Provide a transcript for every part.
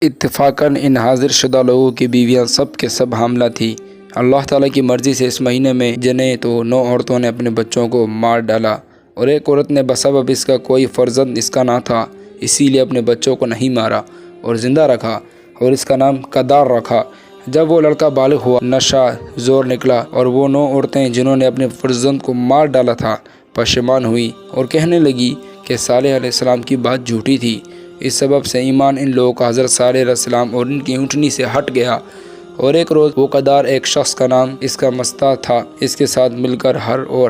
اتفاقاً ان حاضر شدہ لوگوں کی بیویاں سب کے سب حاملہ تھیں۔ اللہ تعالیٰ کی مرضی سے اس مہینے میں جنے تو 9 عورتوں نے اپنے بچوں کو مار ڈالا، اور ایک عورت نے بسبب اس کا کوئی فرزند اس کا نہ تھا اسی لیے اپنے بچوں کو نہیں مارا اور زندہ رکھا اور اس کا نام قدار رکھا۔ جب وہ لڑکا بالغ ہوا، نشہ زور نکلا، اور وہ 9 عورتیں جنہوں نے اپنے فرزند کو مار ڈالا تھا پشیمان ہوئی اور کہنے لگی کہ صالح علیہ السلام کی بات جھوٹی تھی۔ اس سبب سے ایمان ان لوگوں کا حضرت صالح علیہ السلام اور ان کی اونٹنی سے ہٹ گیا۔ اور ایک روز وہ قدار ایک شخص کا نام اس کا مستا تھا، اس کے ساتھ مل کر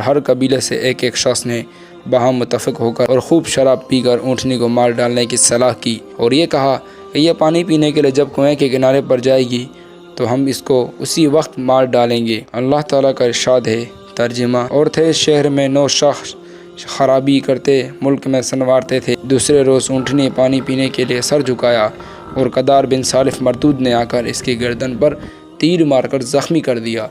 ہر قبیلے سے ایک شخص نے باہم متفق ہو کر اور خوب شراب پی کر اونٹنی کو مار ڈالنے کی صلاح کی، اور یہ کہا کہ یہ پانی پینے کے لیے جب کنویں کے کنارے پر جائے گی تو ہم اس کو اسی وقت مار ڈالیں گے۔ اللہ تعالیٰ کا ارشاد ہے، ترجمہ: اور تھے شہر میں 9 شخص خرابی کرتے ملک میں سنوارتے تھے۔ دوسرے روز اونٹنی پانی پینے کے لیے سر جھکایا اور قدار بن سالف مردود نے آ کر اس کی گردن پر تیر مار کر زخمی کر دیا۔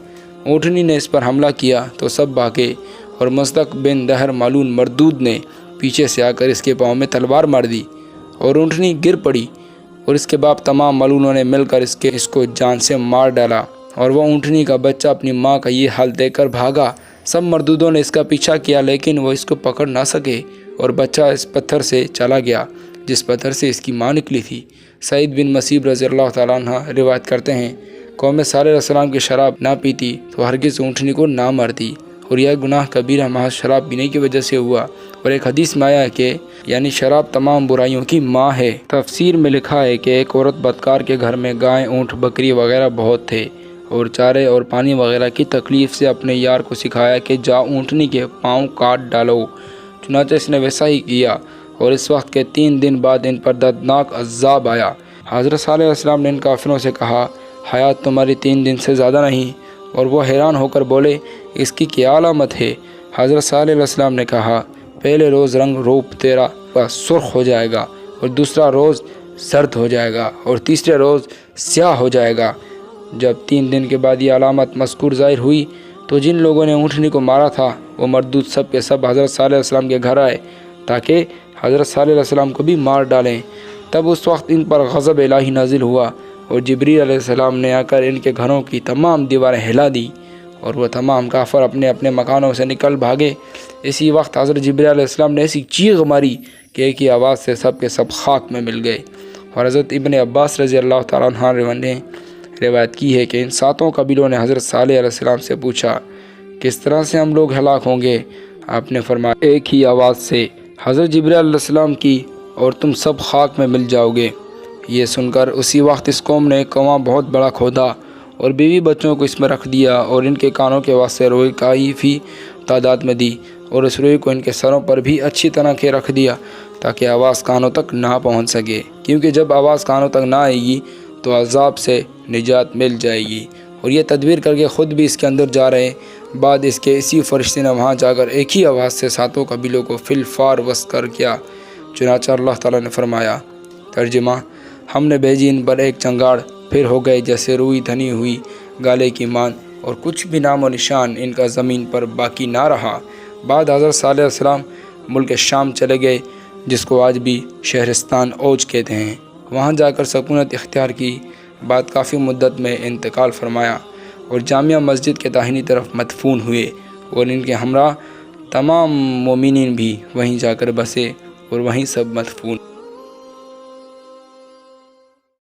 اونٹنی نے اس پر حملہ کیا تو سب بھاگے، اور مصدق بن دہر مالون مردود نے پیچھے سے آ کر اس کے پاؤں میں تلوار مار دی اور اونٹنی گر پڑی، اور اس کے بعد تمام مالونوں نے مل کر اس کو جان سے مار ڈالا، اور وہ اونٹنی کا بچہ اپنی ماں کا یہ حال دیکھ کر بھاگا۔ سب مردودوں نے اس کا پیچھا کیا لیکن وہ اس کو پکڑ نہ سکے، اور بچہ اس پتھر سے چلا گیا جس پتھر سے اس کی ماں نکلی تھی۔ سعید بن مسیب رضی اللہ تعالیٰ عنہ روایت کرتے ہیں، قوم صالح علیہ السلام کی شراب نہ پیتی تو ہرگز اونٹنی کو نہ مارتی، اور یہ گناہ کبیرہ محض شراب پینے کی وجہ سے ہوا۔ اور ایک حدیث میں آیا کہ یعنی شراب تمام برائیوں کی ماں ہے۔ تفسیر میں لکھا ہے کہ ایک عورت بدکار کے گھر میں گائے، اونٹ، بکری وغیرہ بہت تھے، اور چارے اور پانی وغیرہ کی تکلیف سے اپنے یار کو سکھایا کہ جا اونٹنی کے پاؤں کاٹ ڈالو۔ چنانچہ اس نے ویسا ہی کیا، اور اس وقت کے 3 دن بعد ان پر دردناک عذاب آیا۔ حضرت صالح علیہ السلام نے ان کافروں سے کہا، حیات تمہاری 3 دن سے زیادہ نہیں، اور وہ حیران ہو کر بولے، اس کی کیا علامت ہے؟ حضرت صالح علیہ السلام نے کہا، پہلے روز رنگ روپ تیرا سرخ ہو جائے گا، اور دوسرا روز زرد ہو جائے گا، اور تیسرے روز سیاہ ہو جائے گا۔ جب 3 دن کے بعد یہ علامت مذکور ظاہر ہوئی تو جن لوگوں نے اونٹنی کو مارا تھا وہ مردود سب کے سب حضرت صالح علیہ السلام کے گھر آئے تاکہ حضرت صالح علیہ السلام کو بھی مار ڈالیں۔ تب اس وقت ان پر غضب الہی نازل ہوا، اور جبریل علیہ السلام نے آ کر ان کے گھروں کی تمام دیواریں ہلا دی، اور وہ تمام کافر اپنے اپنے مکانوں سے نکل بھاگے۔ اسی وقت حضرت جبریل علیہ السلام نے ایسی چیخ ماری کہ ایک ہی آواز سے سب کے سب خاک میں مل گئے۔ اور حضرت ابن عباس رضی اللہ تعالیٰ عنہ نے روایت کی ہے کہ ان 7 قبیلوں نے حضرت صالح علیہ السلام سے پوچھا، کس طرح سے ہم لوگ ہلاک ہوں گے؟ آپ نے فرمایا، ایک ہی آواز سے، حضرت جبریل علیہ السلام کی، اور تم سب خاک میں مل جاؤ گے۔ یہ سن کر اسی وقت اس قوم نے کنواں بہت بڑا کھودا اور بیوی بچوں کو اس میں رکھ دیا، اور ان کے کانوں کے واسطے روئی کافی تعداد میں دی، اور اس روئی کو ان کے سروں پر بھی اچھی طرح کے رکھ دیا تاکہ آواز کانوں تک نہ پہنچ سکے، کیونکہ جب آواز کانوں تک نہ آئے گی تو عذاب سے نجات مل جائے گی۔ اور یہ تدبیر کر کے خود بھی اس کے اندر جا رہے۔ بعد اس کے اسی فرشتے نے وہاں جا کر ایک ہی آواز سے 7 قبیلوں کو فی الفار وصل کر کیا۔ چنانچہ اللہ تعالیٰ نے فرمایا، ترجمہ: ہم نے بھیجی ان پر ایک چنگاڑ، پھر ہو گئے جیسے روئی دھنی ہوئی گالے کی مان، اور کچھ بھی نام و نشان ان کا زمین پر باقی نہ رہا۔ بعد حضرت صالح علیہ السلام ملک شام چلے گئے، جس کو آج بھی شہرستان اوج کہتے ہیں۔ وہاں جا کر سکونت اختیار کی، بعد کافی مدت میں انتقال فرمایا، اور جامعہ مسجد کے داہنی طرف مدفون ہوئے، اور ان کے ہمراہ تمام مومنین بھی وہیں جا کر بسے اور وہیں سب مدفون۔